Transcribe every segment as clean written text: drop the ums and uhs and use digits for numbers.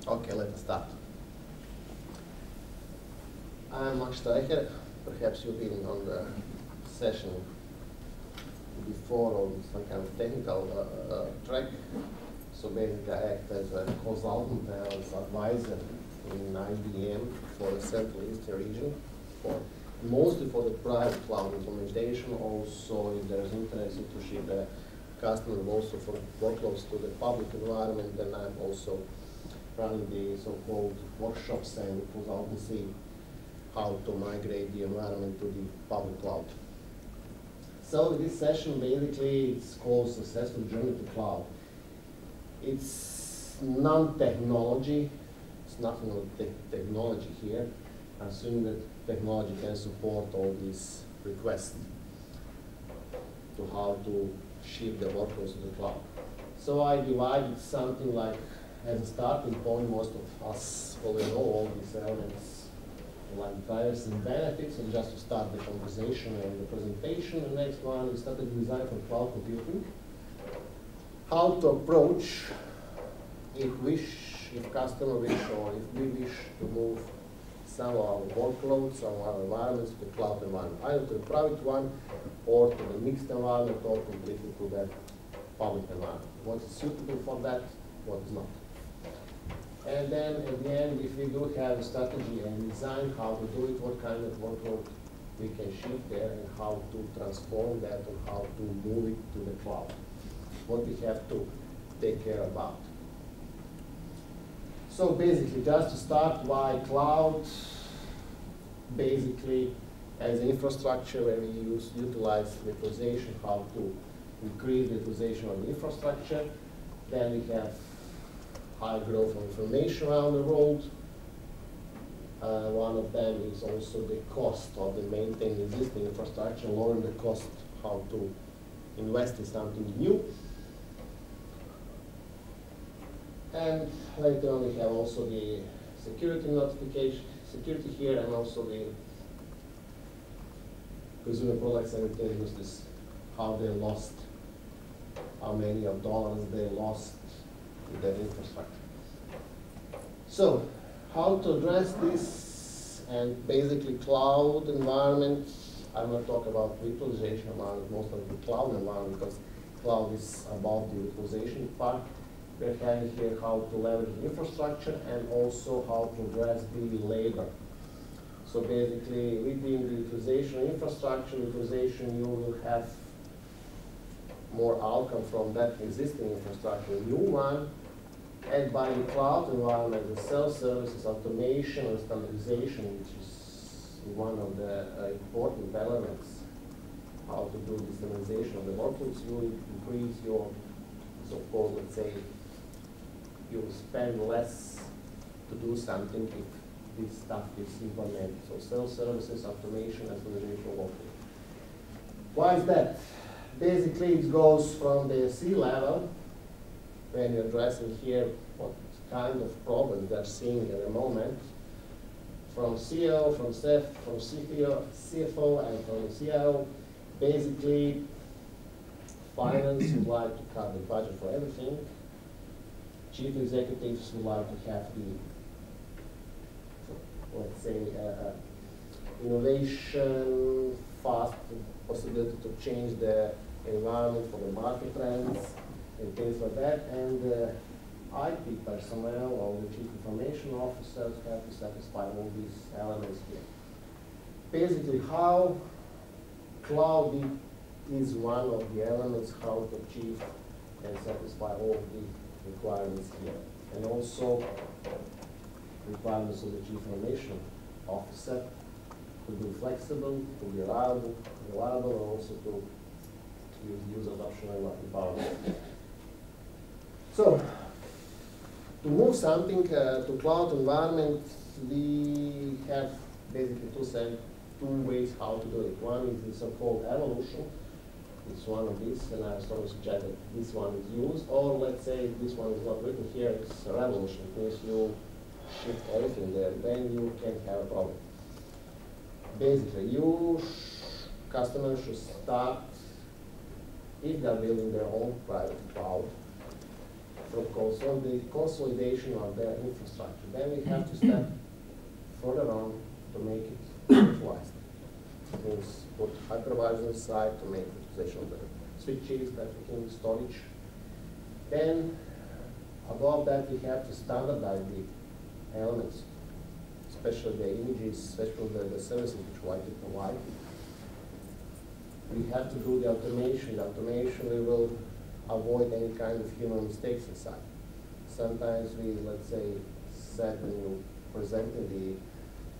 Okay, let us start. I'm MAKS Strajher. Perhaps you've been on the session before on some kind of technical track. So basically I act as a consultant and as advisor in IBM for the Central Eastern region, mostly for the private cloud implementation. Also, if there's interest to ship the customer also for workloads to the public environment, then I'm also running the so-called workshops and consultancy how to migrate the environment to the public cloud. So this session basically it's called Successful Journey to Cloud. It's non-technology, it's nothing of technology here. I assume that technology can support all these requests to how to shift the workloads to the cloud. So I divided something like, as a starting point, most of us already know all these elements like drivers and benefits, and just to start the conversation and the presentation, the next one is strategy design for cloud computing. How to approach if customer wish or if we wish to move some of our workloads, some of our environments to the cloud environment, either to the private one or to the mixed environment or completely to the public environment. What is suitable for that, what is not. And then at the end, if we do have a strategy and design how to do it, what kind of workload we can shift there and how to transform that and how to move it to the cloud. What we have to take care about. So basically, just to start, why cloud? Basically, as an infrastructure where we utilize virtualization, how to increase virtualization of the infrastructure. Then we have high growth of information around the world. One of them is also the cost of the maintaining existing infrastructure, lowering the cost, how to invest in something new. And later on we have also the security notification, security here, and also the consumer products and retail industries, how they lost, how many of dollars they lost in their infrastructure. So, how to address this, and basically cloud environment, I'm going to talk about virtualization environment, most of the cloud environment, because cloud is about the virtualization part. We're having here how to leverage the infrastructure and also how to address the labor. So basically, within the virtualization infrastructure, virtualization, you will have more outcome from that existing infrastructure, new one, and by the cloud environment, the self-services, automation, and standardization, which is one of the important elements, how to do the standardization of the workloads, you will increase your, so-called, let's say, you will spend less to do something if this stuff is implemented. So self-services, automation, and standardization workload. Why is that? Basically, it goes from the C-level, when you're addressing here what kind of problems they're seeing at the moment, from CEO, from CFO, and from CIO. Basically, finance would like to cut the budget for everything. Chief executives would like to have the, let's say, innovation, fast possibility to change the environment for the market trends and things like that. And IT personnel or the chief information officers have to satisfy all these elements here. Basically, how cloud is one of the elements how to achieve and satisfy all the requirements here. And also requirements of the chief information officer to be flexible, to be reliable, and also to use user adoption environment. So, to move something to cloud environment, we have basically two ways how to do it. One is the so-called evolution. It's one of these, and I strongly suggest that this one is used. Or let's say this one is not written here, it's a revolution. It means you shift everything there, then you can have a problem. Basically, customers should start, if they're building their own private cloud, from consolidation of their infrastructure. Then we have to step further on to make it virtualized. It means put hypervisor inside to make virtualization of the switches, networking, storage. Then above that we have to standardize the elements, especially the images, especially the services which we like to provide. We have to do the automation. The automation we will avoid any kind of human mistakes inside. Sometimes we, let's say, said when you presented the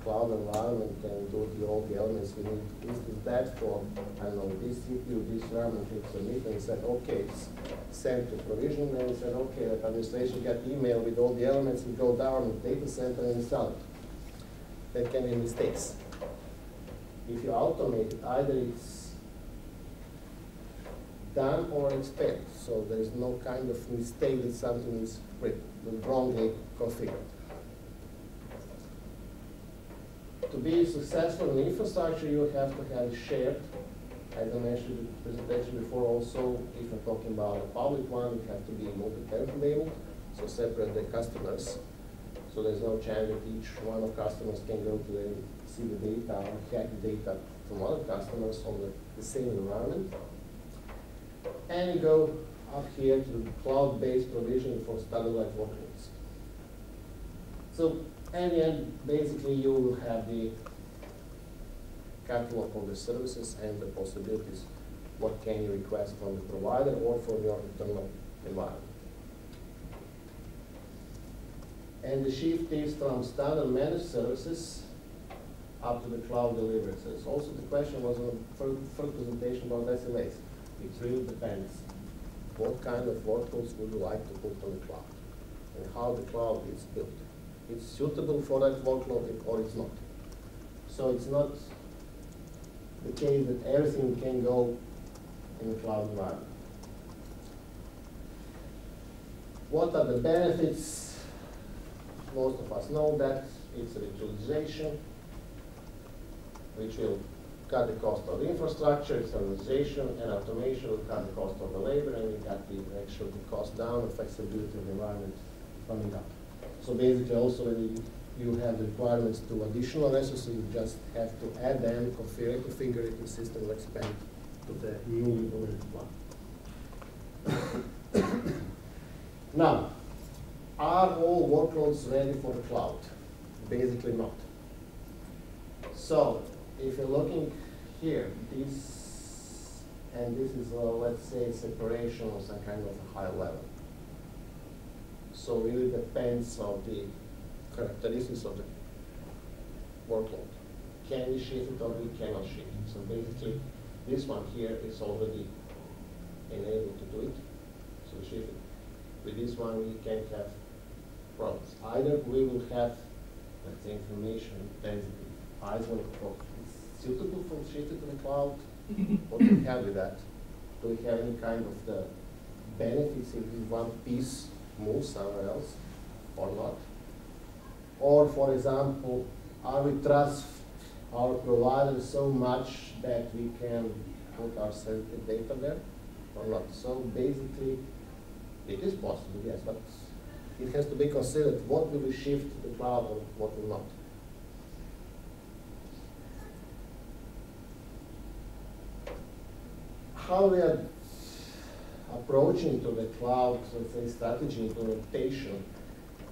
cloud environment and do all the elements, we need this is that for, I don't know, this CPU, this RAM, and click submit, and said, okay, it's sent to provision, and we said, okay, the administration get email with all the elements, we go down in the data center and install it. There can be mistakes. If you automate it, either it's done or it's failed. So there is no kind of mistake that something is wrongly configured. To be successful in infrastructure, you have to have shared, as I mentioned in the presentation before also, if you're talking about a public one, you have to be multi-tenant enabled, so separate the customers. So there's no chance that each one of customers can go to see the data or hack the data from other customers on the same environment. And you go up here to cloud-based provision for standardized workloads. So, and then basically you will have the catalog of the services and the possibilities. What can you request from the provider or from your internal environment? And the shift is from standard managed services up to the cloud delivery service. Also, the question was on the first presentation about SLAs. It really depends. What kind of workloads would you like to put on the cloud and how the cloud is built. It's suitable for that workload or it's not. So it's not the case that everything can go in the cloud environment. What are the benefits? Most of us know that it's a virtualization, which will cut the cost of the infrastructure, it's organization, and automation will cut the cost of the labor, and we got the actual cost down, and flexibility of the environment coming up. So basically also when you have the requirements to additional resources, you just have to add them, configure it, the system will expand to the newly implemented one. Now, are all workloads ready for the cloud? Basically not. So, if you're looking here, this is, let's say, separation of some kind of a high level. So it really depends on the characteristics of the workload. Can we shift it or we cannot shift it? So basically, this one here is already enabled to do it. So we shift it. With this one, we can have problems. Either we will have, let's say, information density. Either it's suitable for shifted to the cloud. What do we have with that? Do we have any kind of the benefits if one piece moves somewhere else or not? Or, for example, are we trust our provider so much that we can put our sensitive data there or not? So basically, it is possible, yes, but it has to be considered what will we shift to the cloud or what will not. How we are approaching to the cloud, let's say, strategy implementation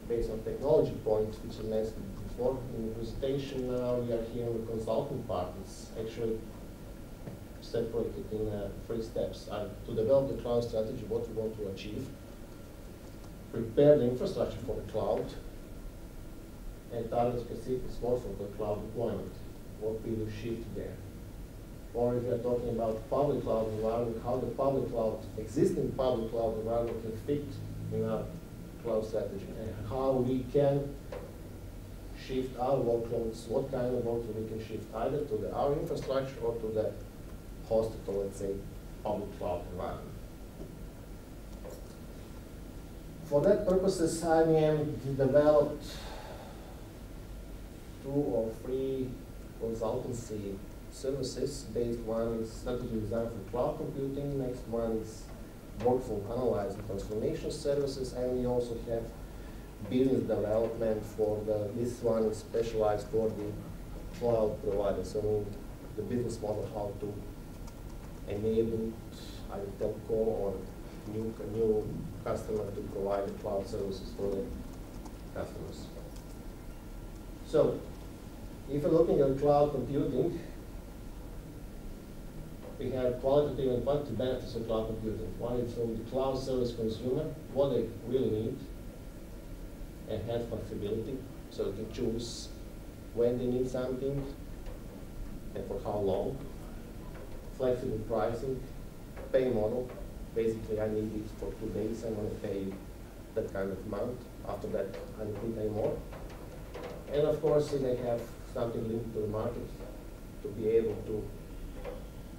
based on technology points, which I mentioned before in the presentation. Now we are here with consulting partners, actually separated in 3 steps. To develop the cloud strategy, what we want to achieve, prepare the infrastructure for the cloud, and target specific work for the cloud deployment. What we will shift there. Or if you're talking about public cloud environment, how the public cloud, existing public cloud environment can fit in our cloud strategy, and how we can shift our workloads, what kind of workload we can shift either to our infrastructure or to the hosted, or let's say, public cloud environment. For that purposes, IBM developed 2 or 3 consultancy services based. One is strategy design for cloud computing, next one is workflow analysis and transformation services, and we also have business development for this one is specialized for the cloud providers. So the business model, how to enable either telco or new customer to provide the cloud services for the customers. So if you're looking at cloud computing, we have qualitative and quantitative benefits of cloud computing. One is from the cloud service consumer, what they really need, enhanced flexibility, so they can choose when they need something and for how long. Flexible pricing, pay model. Basically, I need it for 2 days, I'm going to pay that kind of amount. After that, I don't need any more. And of course, they have something linked to the market to be able to,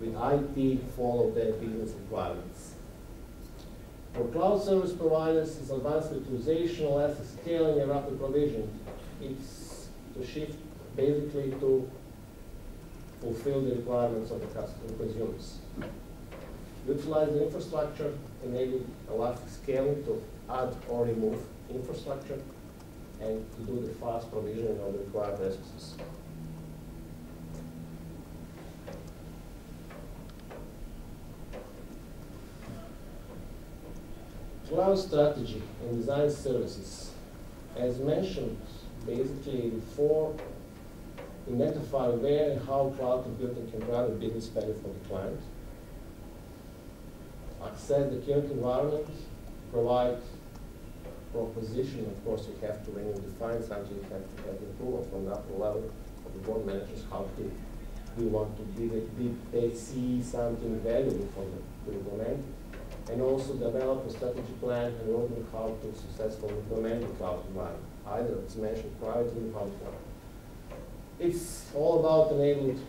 with IT, follow their business requirements. For cloud service providers, it's advanced virtualization, elastic scaling, and rapid provisioning. It's to shift basically to fulfill the requirements of the consumers. Utilize the infrastructure, enable elastic scaling to add or remove infrastructure, and to do the fast provisioning of the required resources. Cloud strategy and design services. As mentioned, basically before, identify where and how cloud computing can drive a business value for the client. Access the current environment, provide proposition. Of course, you have to, when you define something, you have to have approval from the upper level of the board managers how to, we want to they see something valuable for them to implement. And also develop a strategy plan and roadmap how to successfully implement the cloud environment. Either it's mentioned privately or publicly. It's all about enabling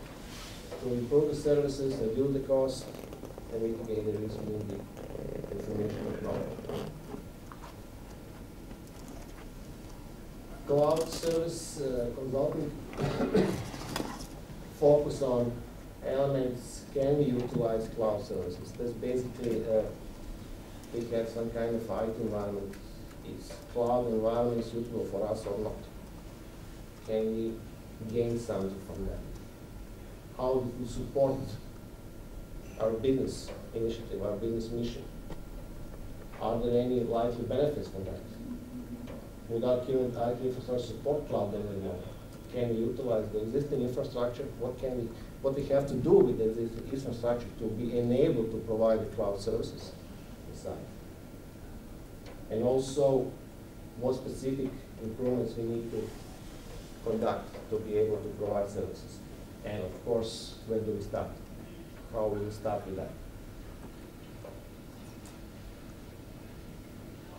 to improve the services, reduce the cost, and mitigate the risk in the information technology. Cloud service consulting focus on elements can we utilize cloud services. That's basically we have some kind of IT environment. Is cloud environment suitable for us or not? Can we gain something from that? How do we support our business initiative, our business mission? Are there any likely benefits from that? Without current IT infrastructure support cloud anymore, can we utilize the existing infrastructure? What we have to do with the existing infrastructure to be enabled to provide the cloud services inside? And also, what specific improvements we need to conduct to be able to provide services? And of course, when do we start? How will we start with that?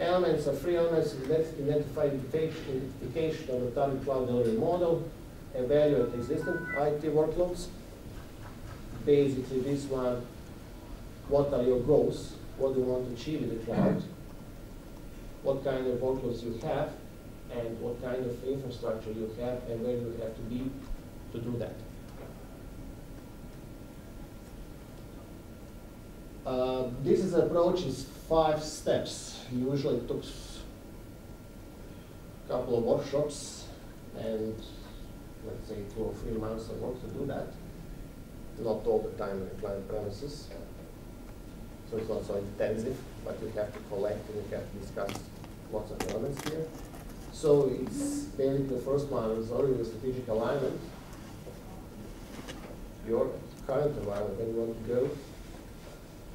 Elements are three elements: identify identification of the target cloud delivery model, evaluate existing IT workloads. Basically, this one, what are your goals? What do you want to achieve in the cloud? What kind of workloads you have, and what kind of infrastructure you have, and where you have to be to do that. This approach is 5 steps. Usually it took a couple of workshops and let's say 2 or 3 months of work to do that. Not all the time in the client premises. So it's not so intensive, but you have to collect and you have to discuss lots of elements here. So it's basically the first one is already the strategic alignment. Your current environment, where you want to go.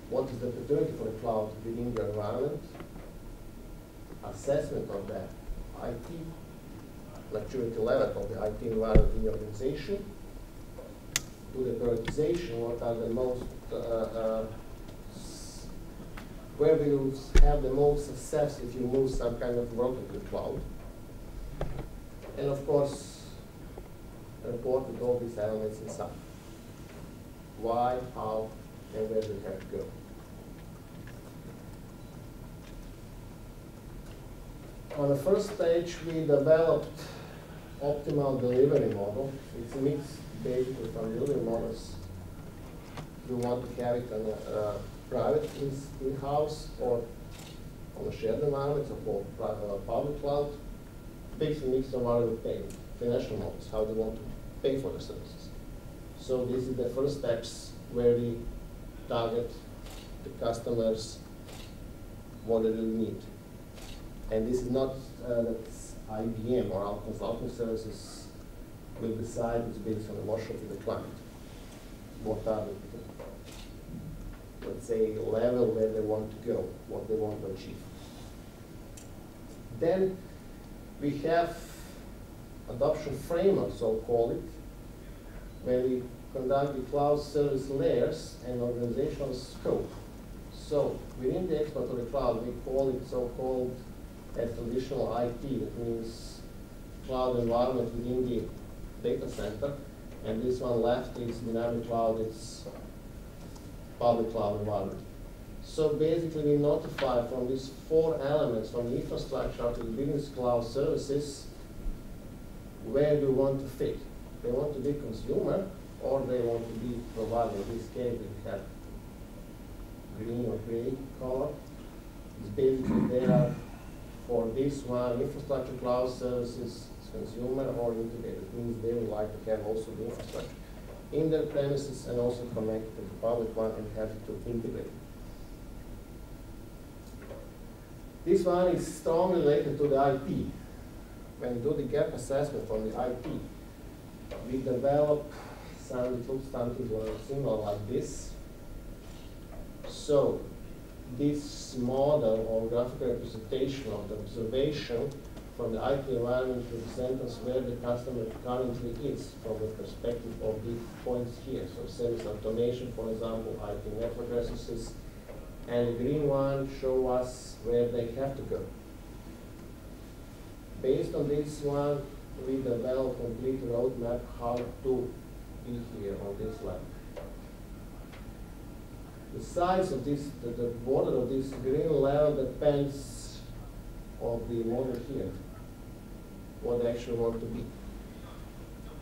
What is the opportunity for the cloud within your environment? Assessment of the IT maturity level of the IT environment in your organization. Do the prioritization, what are the most, where will you have the most success if you move some kind of work to the cloud? And of course, report with all these elements inside. Why, how, and where do you have to go? On the first stage, we developed optimal delivery model. It's a mix basically from delivery models you want to have it on a private in-house or on a shared environment, so called public cloud. Basically mix of variable pay, financial models, how they want to pay for the services. So this is the first steps where we target the customers, what they really need. And this is not that IBM or our consulting services will decide. It's based on the motion of the client. What are the, let's say, level where they want to go, what they want to achieve. Then we have adoption framework, so call it, where we conduct the cloud service layers and organizational scope. So within the exploratory cloud, we call it so-called as traditional IT. That means cloud environment within the data center. And this one left is dynamic cloud, it's public cloud environment. So basically we notify from these 4 elements, from the infrastructure to the business cloud services, where do we want to fit. They want to be consumer, or they want to be provider. In this case, we have green or gray color. It's basically there for this one, infrastructure cloud services, consumer or integrated. It means they would like to have also the infrastructure in their premises and also connect to the public one and have it to integrate. This one is strongly related to the IP. When we do the gap assessment on the IP, we develop it looks something similar like this. So this model or graphical representation of the observation from the IP environment represents where the customer currently is from the perspective of the points here. So service automation, for example, IP network resources, and the green one show us where they have to go. Based on this one, we develop a complete roadmap how to be here on this level. The size of this, the border of this green level depends on the model here, what they actually want to be.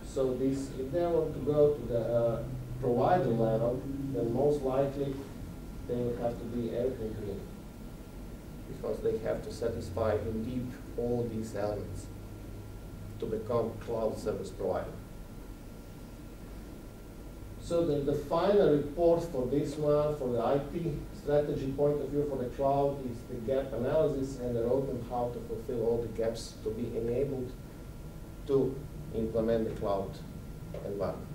So this, if they want to go to the provider level, then most likely they will have to be everything green, because they have to satisfy indeed all these elements to become cloud service provider. So the final report for this one, for the IP strategy point of view for the cloud, is the gap analysis and the roadmap how to fulfill all the gaps to be enabled to implement the cloud environment.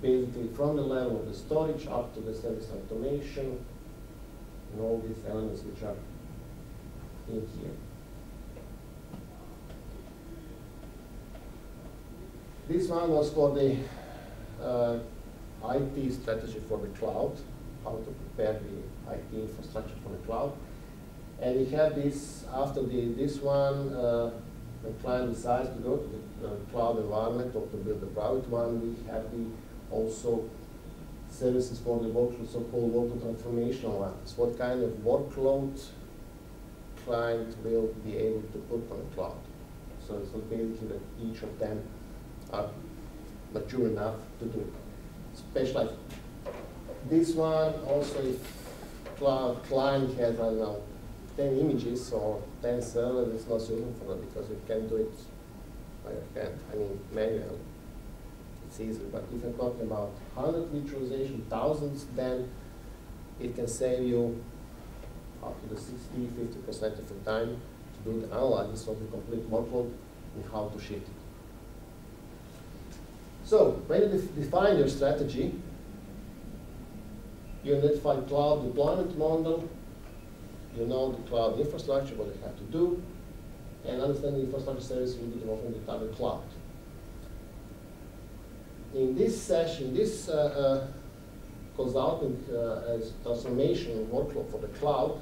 Basically from the level of the storage up to the service automation and all these elements which are in here. This one was for the IT strategy for the cloud, how to prepare the IT infrastructure for the cloud. And we have this, after this one, the client decides to go to the cloud environment or to build the private one, we have the also services for the workload, so-called workload transformation analysis. What kind of workload client will be able to put on the cloud. So it's not basically that each of them are mature enough to do it. Especially this one, also if client has, I don't know, 10 images or 10 servers, it's not suitable for them because you can do it by your hand, I mean manually. It's easy, but if you're talking about 100 virtualization, thousands, then it can save you up to the 60–50% of your time to do the analysis of the complete workload and how to shift it. So when you define your strategy, you identify cloud deployment model, you know the cloud infrastructure, what you have to do, and understand the infrastructure service will be developed in the public cloud. In this session, this consulting as transformation workload for the cloud,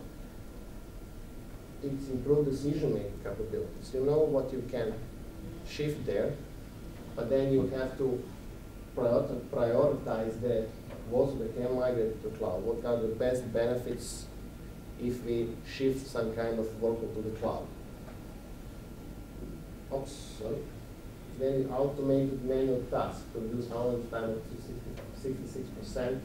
it's improved decision-making capabilities. You know what you can shift there, but then you have to prioritize what we can migrate to cloud. What are the best benefits if we shift some kind of workload to the cloud? Oops, sorry. Then automated manual tasks to reduce handling time of 66%.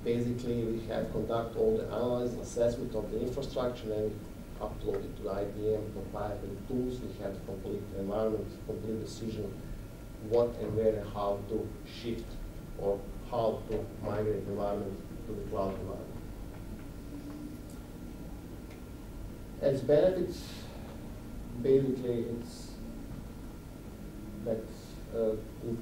Basically, we have conduct all the analysis, assessment of the infrastructure, and upload it to the IBM proprietary tools. We have complete environment, complete decision, what and where and how to shift or how to migrate the environment to the cloud environment. As benefits, basically it's that it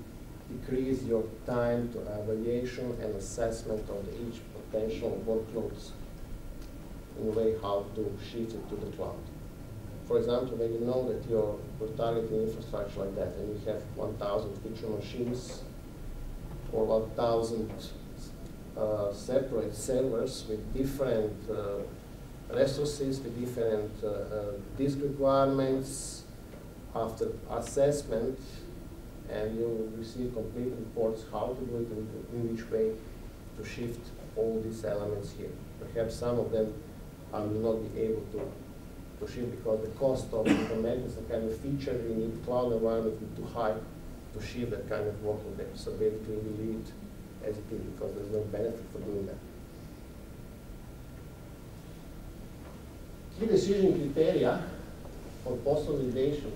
decrease your time to evaluation and assessment of each potential workloads in a way how to shift it to the cloud. For example, when you know that you're targeting infrastructure like that and you have 1,000 virtual machines or 1,000 separate servers with different resources, with different disk requirements, after assessment, and you receive complete reports how to do it, in which way to shift all these elements here. Perhaps some of them I will not be able to shift because the cost of implementing some kind of feature in the cloud environment is too high to shift that kind of workload there. So basically we leave it as it is because there's no benefit for doing that. Key decision criteria for post-consolidation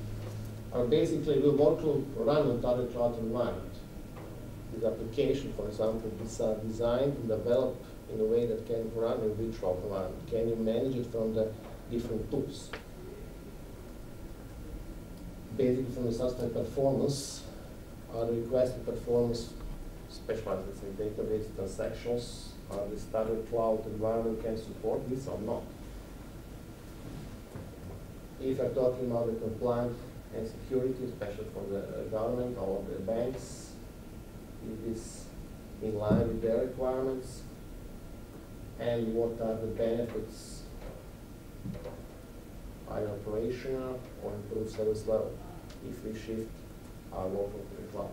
are basically will workload run on target cloud environment. This application, for example, is designed and developed in a way that can run in virtual environment. Can you manage it from the different tools? Basically from the system performance, the requested performance specialized, let's say, database transactions, the standard cloud environment can support this or not. If you're talking about the compliance and security, especially for the government or the banks, is this in line with their requirements? And what are the benefits, either operational or improved service level, if we shift our workload to the cloud?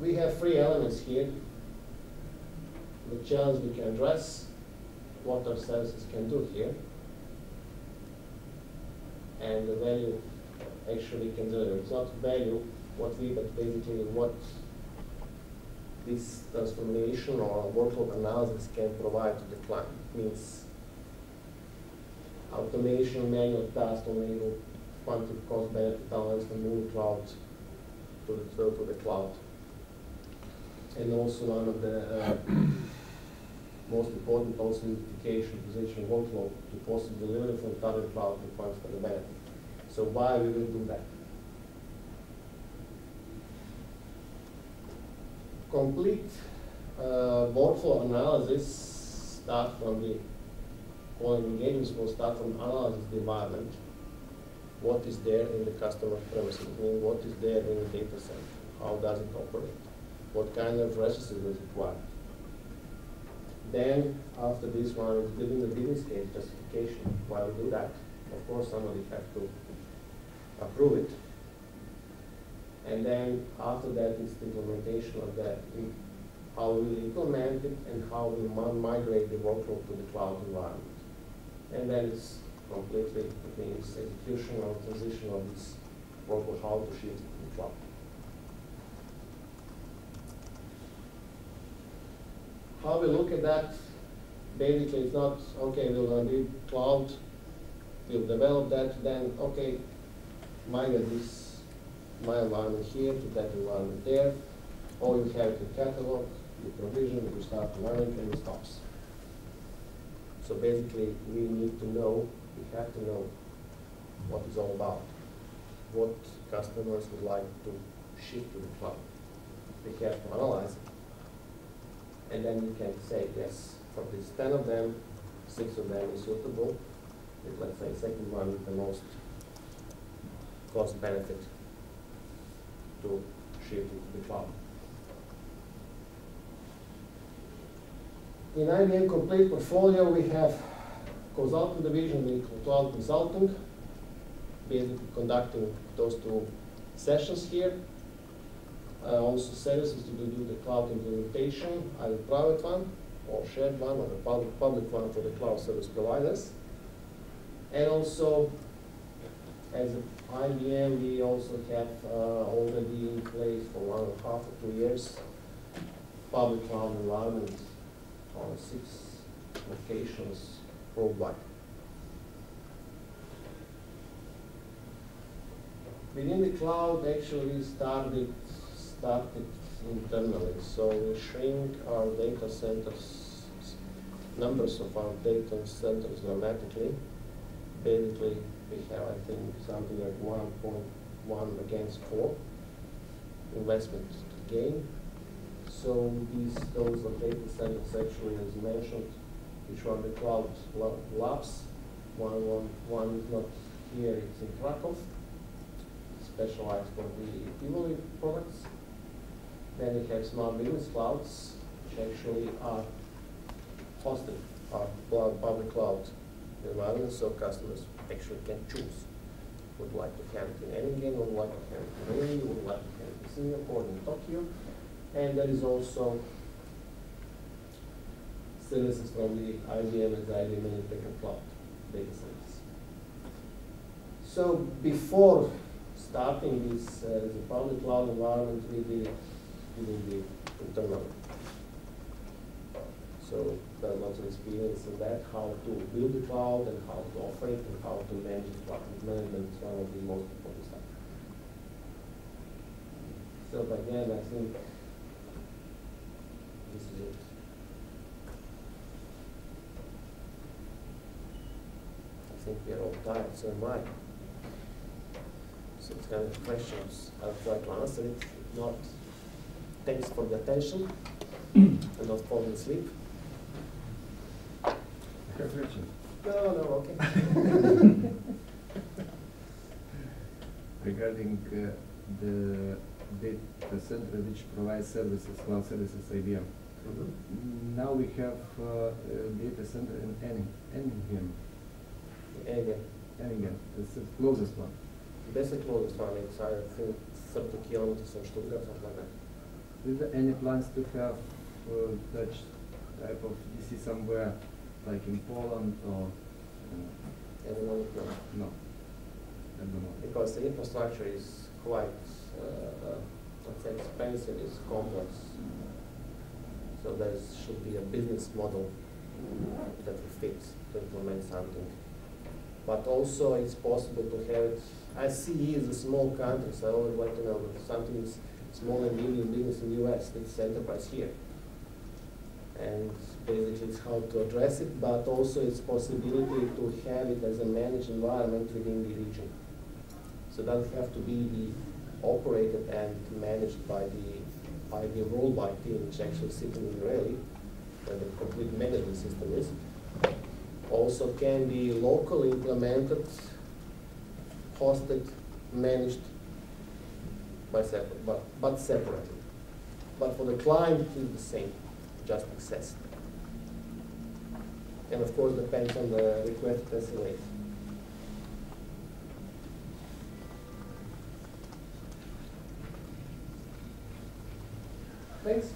We have three elements here. The challenge we can address, what our services can do here, and the value actually can deliver. It's not value, but basically what this transformation or workload analysis can provide to the client. It means automation, manual task, enable quantitative cost benefit analysis from moving cloud to the cloud. And also one of the most important also unification position workload to possible delivery from target cloud to funds for the benefit. So why we will do that? Complete workflow analysis start from the calling engagements will start from analysis the environment. What is there in the customer premises? I mean, what is there in the data center? How does it operate? What kind of resources is required? Then, after this one, is building the business case justification. Why we do that? Of course, somebody has to approve it. And then, after that, is the implementation of that. How we implement it and how we migrate the workload to the cloud environment. And then it's completely, it means execution or transition of this workload, how to shift it to the cloud. How we look at that, basically it's not, okay, we're going to build cloud, we'll develop that, then, okay, migrate this, my environment here to that environment there, or you have the catalog, you provision, you start running, and it stops. So basically, we need to know, we have to know what it's all about, what customers would like to shift to the cloud. We have to analyze it. And then you can say, yes, for these 10 of them, 6 of them is suitable. With, let's say, second one with the most cost benefit to shift it to the cloud. In IBM Complete Portfolio, we have consulting division with cloud consulting, basically conducting those two sessions here. Also services to do the cloud implementation, either private one or shared one or the public one for the cloud service providers. And also as a IBM, we also have already in place for 1.5 or 2 years public cloud environment on 6 locations worldwide. Within the cloud, actually started internally. So we shrink our data centers, numbers of our data centers dramatically. Basically, we have, I think, something like 1.1 against 4 investment gain. So those data centers actually, as mentioned, which are the cloud labs. One is not here, it's in Krakow, specialized for the Tivoli products. Then we have smart business clouds, which actually are hosted, are public cloud environments, so customers actually can choose. Would like to have it in Eningen, would like to have it in Rio, would like to have it in Singapore, in Tokyo. And there is also services from the IBM and the IBM Electrical Cloud data centers. So before starting this the public cloud environment, we did it internally. So there are lots of experience in that, how to build the cloud and how to operate and how to manage the cloud. Management is one of the most important stuff. So again, I think this is it. I think we are all tired, so am I. So it's kind of questions. I'll try to answer it. If not, thanks for the attention and not falling asleep. No, okay. Regarding the data center which provides services, cloud services, IBM. Now we have a data center in Eningen. Eningen, that's the closest one. That's the closest one. It's, I think, 30 kilometers from Stuttgart, something like that. Is there any plans to have such type of DC somewhere, like in Poland or? At the moment, no. No. At the moment. Because the infrastructure is quite, let's say, expensive, it's complex. So there should be a business model that will fit to implement something. But also it's possible to have it. ICE is a small country, so I always like to know that something is small and medium business in the US, it's enterprise here. And basically it's how to address it, but also it's possibility to have it as a managed environment within the region. So it doesn't have to be operated and managed by the worldwide team, which actually sits in Israeli, where the complete management system is. Also can be locally implemented, hosted, managed by but separately. But for the client, it is the same, just access. And of course, depends on the requested SLA. Thanks.